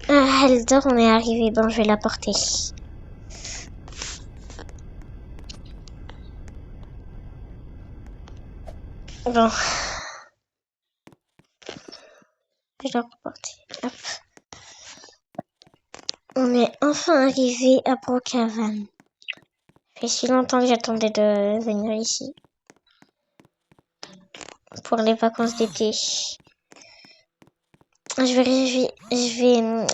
Ah, elle dort, on est arrivé. Bon, je vais la porter. Bon. Je vais la reporter. Hop. On est enfin arrivé à Brookhaven. Ça fait si longtemps que j'attendais de venir ici. Pour les vacances d'été. Je vais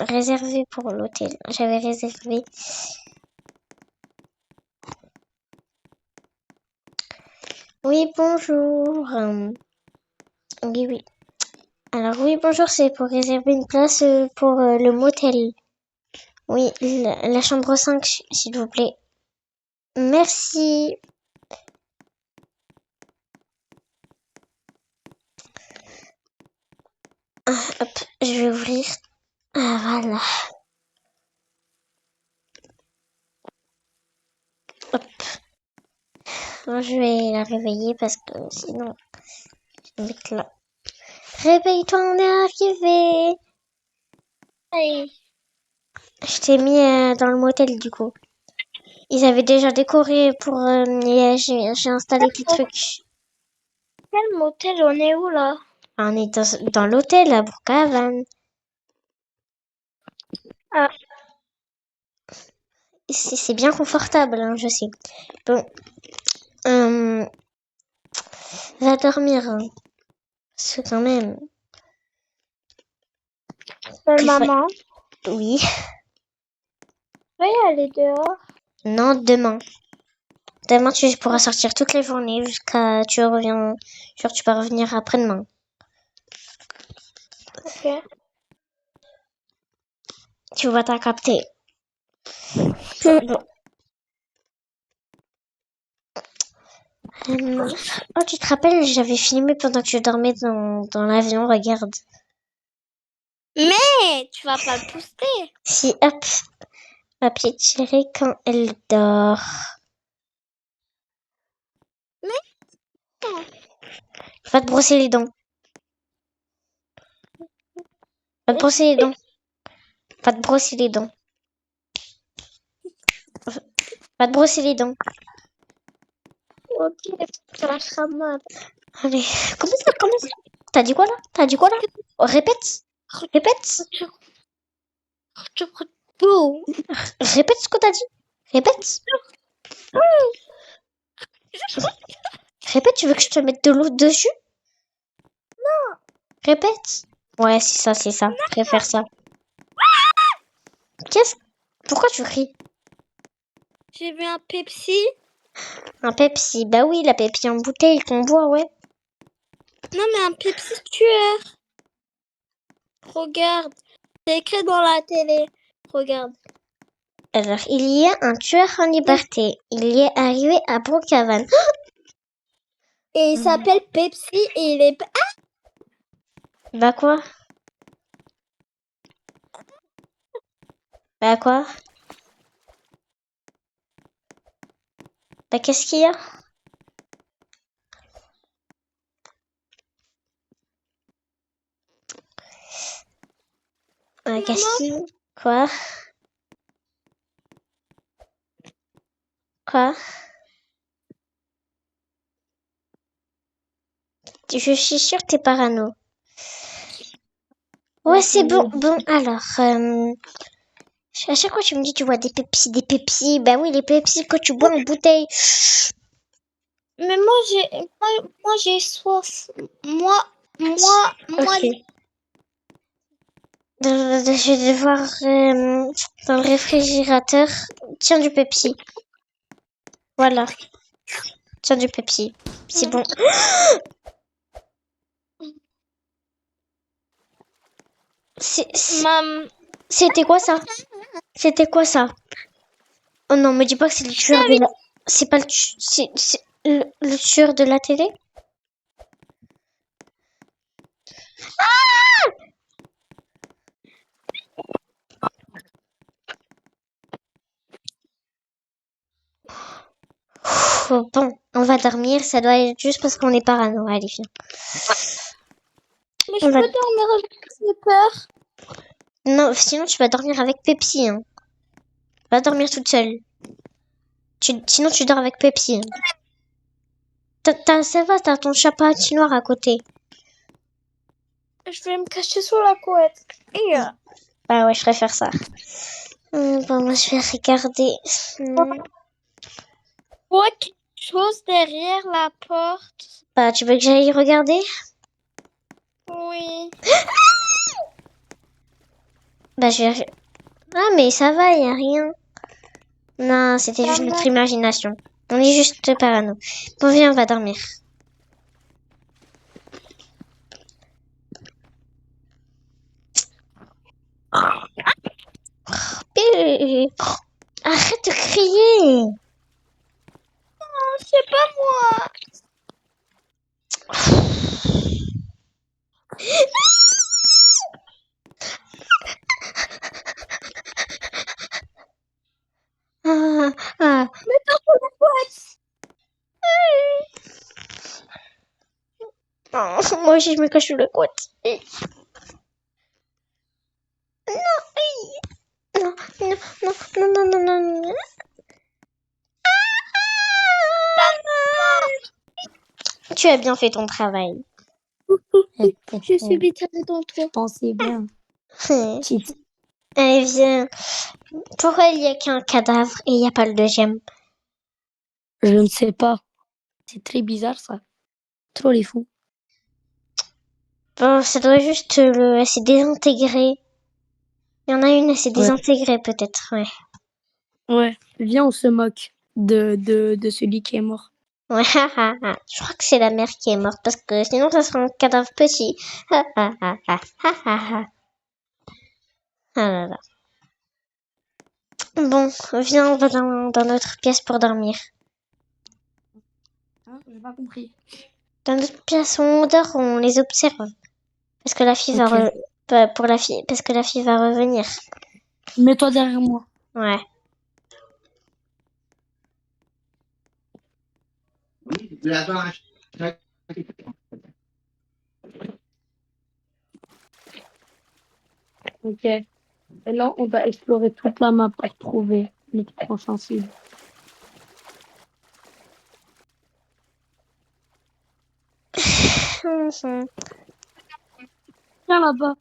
réserver pour l'hôtel. J'avais réservé. Oui, bonjour. Oui, oui. Alors, oui, bonjour, c'est pour réserver une place pour le motel. Oui, la chambre 5, s'il vous plaît. Merci. Ah, hop, je vais ouvrir. Ah, voilà. Hop. Moi, je vais la réveiller parce que sinon, je vais mettre là. Réveille-toi, on est arrivé. Hey. Je t'ai mis dans le motel, du coup. Ils avaient déjà décoré pour... et j'ai installé des trucs. Quel motel? On est où là? On est dans l'hôtel à Brookhaven. Ah, C'est bien confortable, hein, je sais. Bon, va dormir. Hein. Parce que quand même... maman. Oui. Oui, elle est dehors. Non, demain. Demain, tu pourras sortir toute la journée jusqu'à... Tu reviens... Genre, tu peux revenir après-demain. Ok. Tu vas t'en capter. Bon. Oh, tu te rappelles, j'avais filmé pendant que je dormais dans l'avion, regarde. Mais tu vas pas le poster. Si, hop, ma petite chérie, quand elle dort. Mais Va te brosser les dents. Va te brosser les dents. Va te brosser les dents. Va te brosser les dents. ok, ça sera mal. Allez, comment ça? T'as dit quoi là? T'as dit quoi là? Oh, répète. Répète. Tout. Répète ce que t'as dit. Répète. Répète, tu veux que je te mette de l'eau dessus? Non. Répète. Ouais, c'est ça, c'est ça. Je préfère ça. Qu'est-ce? Pourquoi tu cries? J'ai vu un Pepsi. Un Pepsi. Bah oui, la Pepsi en bouteille qu'on boit, ouais. Non, mais un Pepsi tueur. Regarde. C'est écrit dans la télé. Regarde. Alors, il y a un tueur en liberté. Il y est arrivé à Brookhaven. Et il s'appelle Pepsi et il est... Bah quoi? Bah quoi? Bah qu'est-ce qu'il y a? Qu'est-ce qu'il y a? Quoi? Quoi? Je suis sûre que t'es parano. Ouais, c'est bon. Bon, alors, à chaque fois tu me dis tu vois des Pepsi, des Pepsi. Bah oui, les Pepsi que tu bois en bouteille. Mais moi j'ai soif. Moi, Ok. Je vais devoir dans le réfrigérateur. Tiens du Pepsi. Voilà. Tiens du Pepsi. C'est bon. C'était quoi ça? C'était quoi ça? Oh non, me dis pas que c'est le tueur de la... C'est pas le c'est le tueur de la télé? Bon, on va dormir, ça doit être juste parce qu'on est parano. Allez, viens. Mais je peux dormir avec peur. Non, sinon tu vas dormir avec Pepsi. Hein. Va dormir toute seule. Sinon tu dors avec Pepsi. Hein. Ça va, t'as ton chat patinoire à côté. Je vais me cacher sous la couette. Et Bah ouais, je préfère ça. Bon, moi je vais regarder. vois quelque chose derrière la porte. Bah, tu veux que j'aille regarder? Oui. Bah, je vais... Ah, mais ça va, y a rien. Non, c'était juste notre imagination. On est juste parano. Bon, viens, on va dormir. Arrête de crier. Non, c'est pas moi. Ah, ah. Mets-toi sous la couette. Oh, moi aussi, je me cache sous le couette. Non, non, non, non, non, non, non, non. Tu as bien fait ton travail. Je suis vite dans toi. Je pensais bien. Allez, viens. Pourquoi il n'y a qu'un cadavre et il n'y a pas le deuxième? Je ne sais pas. C'est très bizarre ça. Trop les fous. Bon, ça doit juste c'est désintégré. Il y en a une, elle s'est désintégrée peut-être, ouais. Ouais. Viens, on se moque de celui qui est mort. Ouais, je crois que c'est la mère qui est morte parce que sinon ça serait un cadavre petit. Ah là là. Bon, viens, on va dans notre pièce pour dormir. Hein, j'ai pas compris. Dans notre pièce, on dort, on les observe. Parce que la fille va pour la fille, parce que la fille va revenir. Mets-toi derrière moi. Ouais. Ok. Et là, on va explorer toute la map pour trouver notre prochain cible. Viens là-bas.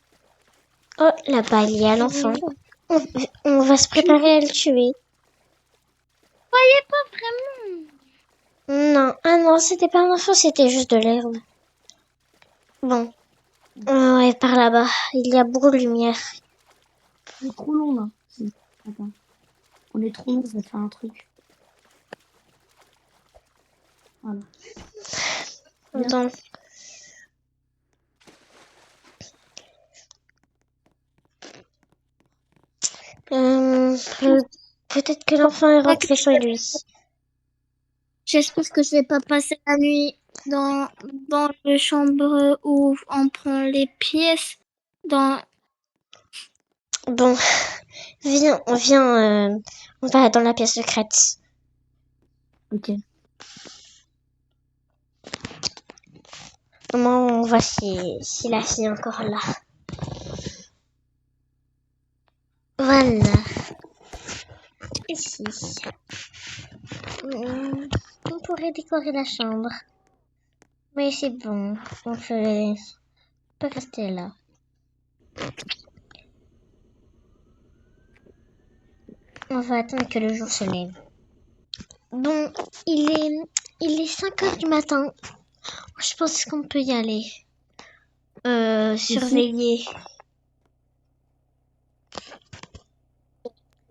Oh, là-bas, il y a l'enfant. On va se préparer à le tuer. Voyez pas vraiment. Non, ah non, c'était pas un enfant, c'était juste de l'herbe. Bon. Ouais, par là-bas, il y a beaucoup de lumière. On est trop long là. Attends. On est trop long, je vais faire un truc. Voilà. Attends. Peut-être que l'enfant est rentré chez lui. J'espère que je vais pas passer la nuit dans la chambre où on prend les pièces. Bon, viens, on va dans la pièce secrète. Ok. On voit si la fille est encore là. Voilà. Ici. On pourrait décorer la chambre. Mais c'est bon, on peut rester là. On va attendre que le jour se lève. Bon, il est 5 heures du matin. Je pense qu'on peut y aller. Surveiller.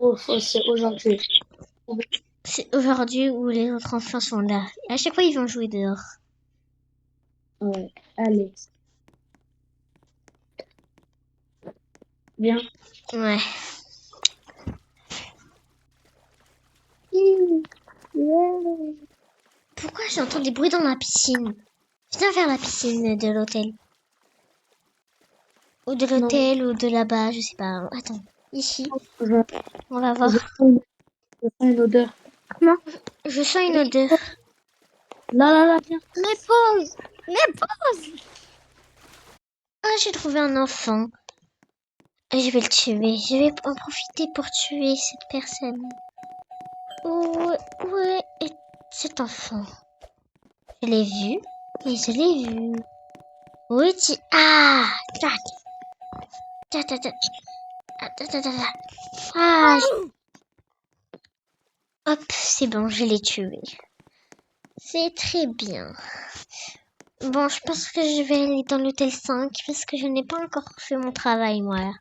Oh, c'est aujourd'hui. C'est aujourd'hui où les autres enfants sont là. À chaque fois, ils vont jouer dehors. Ouais, allez. Viens. Ouais. Pourquoi j'entends des bruits dans la piscine? Viens vers la piscine de l'hôtel. Ou de l'hôtel ou de là-bas, je sais pas. Attends, ici. On va voir. Je sens une odeur. Non. Je sens une odeur. Là, viens. Les pauses. Ah, j'ai trouvé un enfant. Je vais le tuer. Je vais en profiter pour tuer cette personne. Où est cet enfant? Je l'ai vu. Et je l'ai vu. Où est-il? Ah! Tac! Tac, tac, tac. Ah, tac, tac, tac, tac. Ah! Hop, c'est bon, je l'ai tué. C'est très bien. Bon, je pense que je vais aller dans l'hôtel 5 parce que je n'ai pas encore fait mon travail, moi.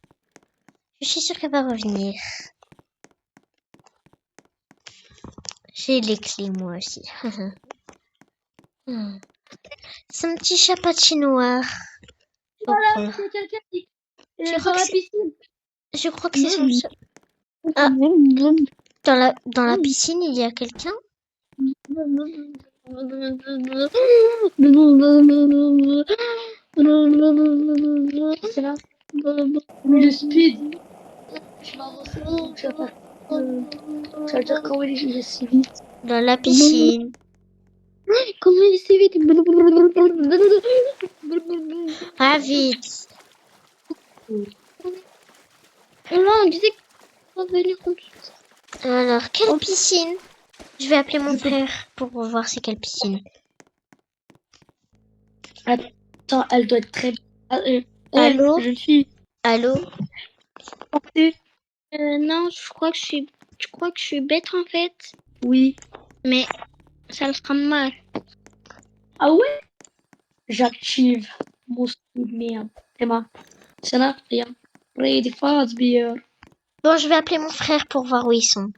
Je suis sûre qu'elle va revenir. J'ai les clés, moi aussi. C'est un petit chapachi noir. Voilà, Voilà. c'est quelqu'un qui Tu est crois dans que la c'est- piscine. Je crois que c'est son chat. Ah. Dans la piscine, il y a quelqu'un? C'est là. Mais le speed. Je vais avancer vite, je vais faire. Ça veut dire comment il est si vite. Dans la piscine. Comment il est si vite. Ah, vite. Et là, on disait qu'on va venir tout de suite. Alors, quelle piscine? Je vais appeler mon frère pour voir c'est quelle piscine. Attends, elle doit être très. Allô? Jeune fille. Allô? Non, je crois que je suis bête en fait. Oui. Mais ça le fera mal. Ah ouais? J'active mon speed, merde. Emma. C'est là, regarde. Ready, fast, beer. Bon, je vais appeler mon frère pour voir où ils sont.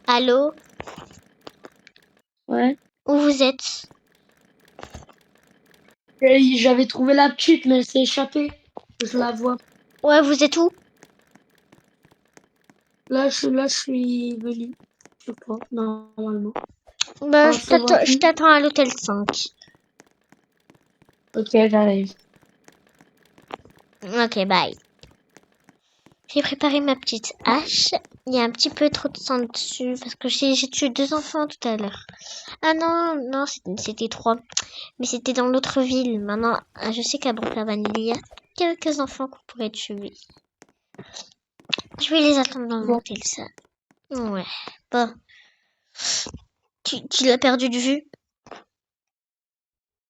Allô? Ouais. Où vous êtes? Et j'avais trouvé la petite, mais elle s'est échappée. Je la vois. Ouais, vous êtes où? Là, je suis venu. Je sais pas, normalement. Ben, Ah, ça va je plus. t'attends à l'hôtel 5. Ok, j'arrive. Ok, bye. J'ai préparé ma petite hache. Il y a un petit peu trop de sang dessus parce que j'ai tué 2 enfants tout à l'heure. Ah non, non, c'était 3. Mais c'était dans l'autre ville. Maintenant, je sais qu'à Brookhaven, il y a quelques enfants qu'on pourrait tuer. Je vais les attendre dans Bon. l'hôtel, ça. Ouais. Bon. Tu l'as perdu de vue?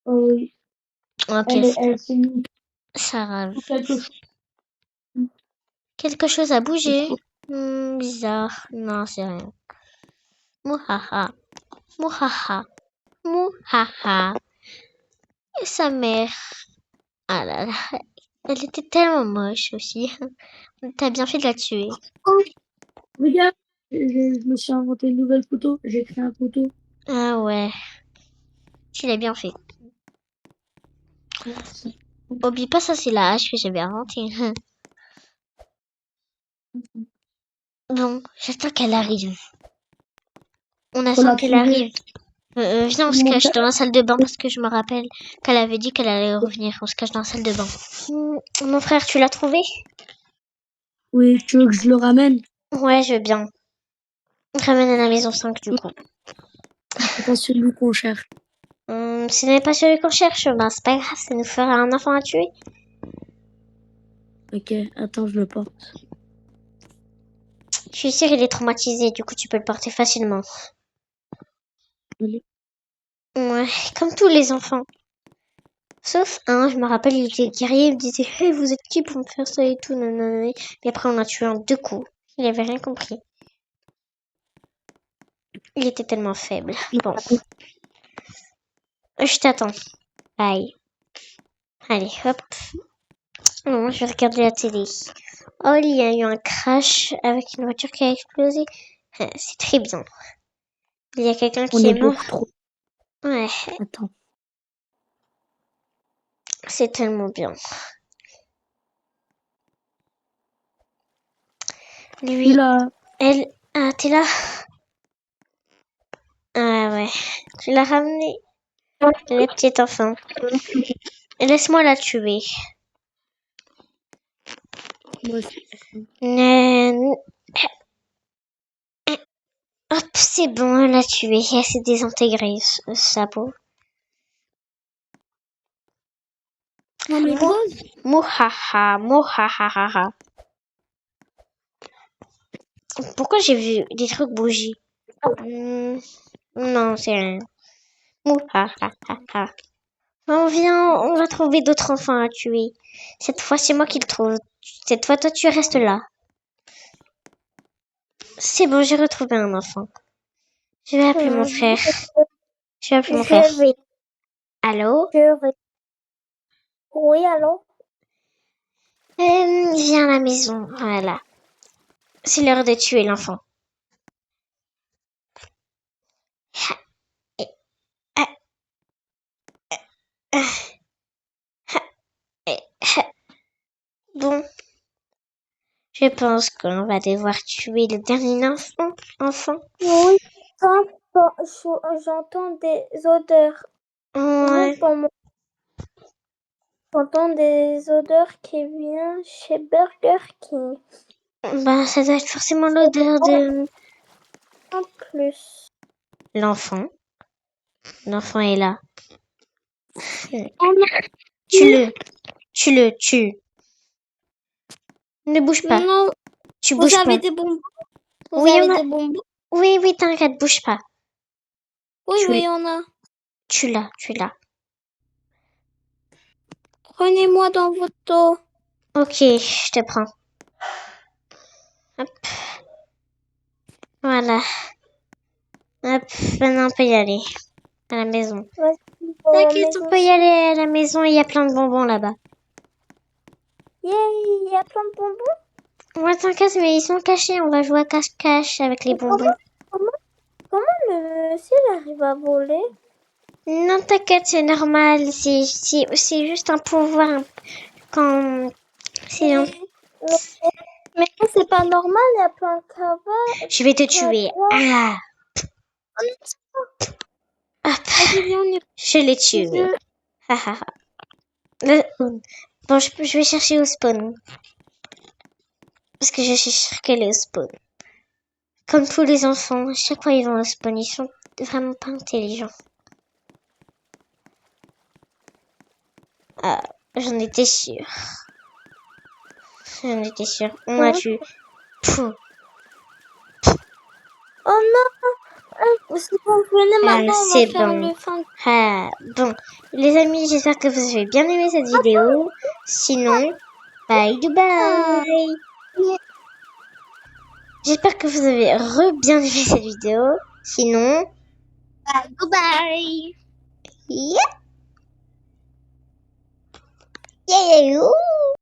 Oui. Ok, Elle s'est mise ça va. sous quelque chose. Quelque chose a bougé. Bizarre. Non, c'est rien. Mouhaha. Mouhaha. Mouhaha. Et sa mère. Ah là là. Elle était tellement moche aussi. T'as bien fait de la tuer. Oh, regarde, je me suis inventé une nouvelle photo. J'ai créé un photo. Ah ouais. Tu l'as bien fait. Merci. Oublie pas, ça c'est la hache que j'avais inventée. Bon, j'attends qu'elle arrive. On Faut attend la qu'elle trouver. arrive. Viens, on se cache dans la salle de bain parce que je me rappelle qu'elle avait dit qu'elle allait revenir. On se cache dans la salle de bain. Mon frère, tu l'as trouvé? Oui, tu veux que je le ramène? Ouais, je veux bien. Ramène à la maison 5 du coup. C'est pas celui qu'on cherche. Ce n'est pas celui qu'on cherche, ben c'est pas grave, ça nous fera un enfant à tuer. Ok, attends, je le porte. Je suis sûre qu'il est traumatisé, du coup tu peux le porter facilement. Allez. Ouais, comme tous les enfants. Sauf un, je me rappelle, il était guerrier, il me disait hey, vous êtes qui pour me faire ça et tout, nanana. Et après on l'a tué en 2 coups. Il avait rien compris. Il était tellement faible. Bon. Je t'attends. Bye. Allez, hop. Non, je vais regarder la télé. Oh, il y a eu un crash avec une voiture qui a explosé. C'est très bien. Il y a quelqu'un On qui est est mort. beaucoup trop. Ouais, Attends. c'est tellement bien. Lui, Là, elle... Ah, t'es là? Ah ouais. Tu l'as ramené, le petit enfant. Laisse-moi la tuer. moi aussi. Euh, Hop, c'est bon, elle l'a tué. Elle s'est désintégrée, sa peau. Non, mais Rose, Mouhaha, mouhahaha. pourquoi j'ai vu des trucs bouger? Non, c'est rien. Mouhahaha. Viens, on va trouver d'autres enfants à tuer. Cette fois, c'est moi qui le trouve. Cette fois, toi, tu restes là. C'est bon, j'ai retrouvé un enfant. Je vais appeler mon frère. Je vais appeler mon frère. Allô? Oui, allô? Viens à la maison. Voilà. C'est l'heure de tuer l'enfant. Bon, je pense qu'on va devoir tuer le dernier enfant. Oui, j'entends des odeurs. Ouais. J'entends des odeurs qui viennent chez Burger King. Ben, ça doit être forcément l'odeur de En plus. l'enfant. L'enfant est là. Oh Tue-le. Tue. Ne bouge pas. non, Tu vous bouges avez pas. des bonbons? Vous Oui, avez on a- des bonbons? Oui, t'inquiète, bouge pas. Oui, Tu- oui, on a. Tue-la. Prenez-moi dans votre dos. Ok, je te prends. Hop. Voilà. Hop, maintenant on peut y aller. À la maison. Vas-y, T'inquiète, on peut y aller à la maison, il y a plein de bonbons là-bas. Yay, il y a plein de bonbons. Ouais, t'inquiète, mais ils sont cachés, on va jouer à cache-cache avec les bonbons. Comment le monsieur arrive à voler? Non, t'inquiète, c'est normal, c'est juste un pouvoir quand... C'est un... Mais non, c'est pas normal, il y a plein de cabanes. Je vais te tuer. Ah, hop, Vas-y, viens, on y je l'ai tué. Ha, ha, ha. Bon, je vais chercher au spawn. Parce que je suis sûre qu'elle est au spawn. Comme tous les enfants, chaque fois ils vont au spawn, ils sont vraiment pas intelligents. Ah, j'en étais sûre. On l'a tué. Pouh. Oh non! C'est bon, venez maintenant, on va C'est faire bon. le fin. Ah, bon, les amis, j'espère que vous avez bien aimé cette vidéo. Sinon, bye bye. J'espère que vous avez bien aimé cette vidéo. Sinon, Bye! yeah, yeah, yeah.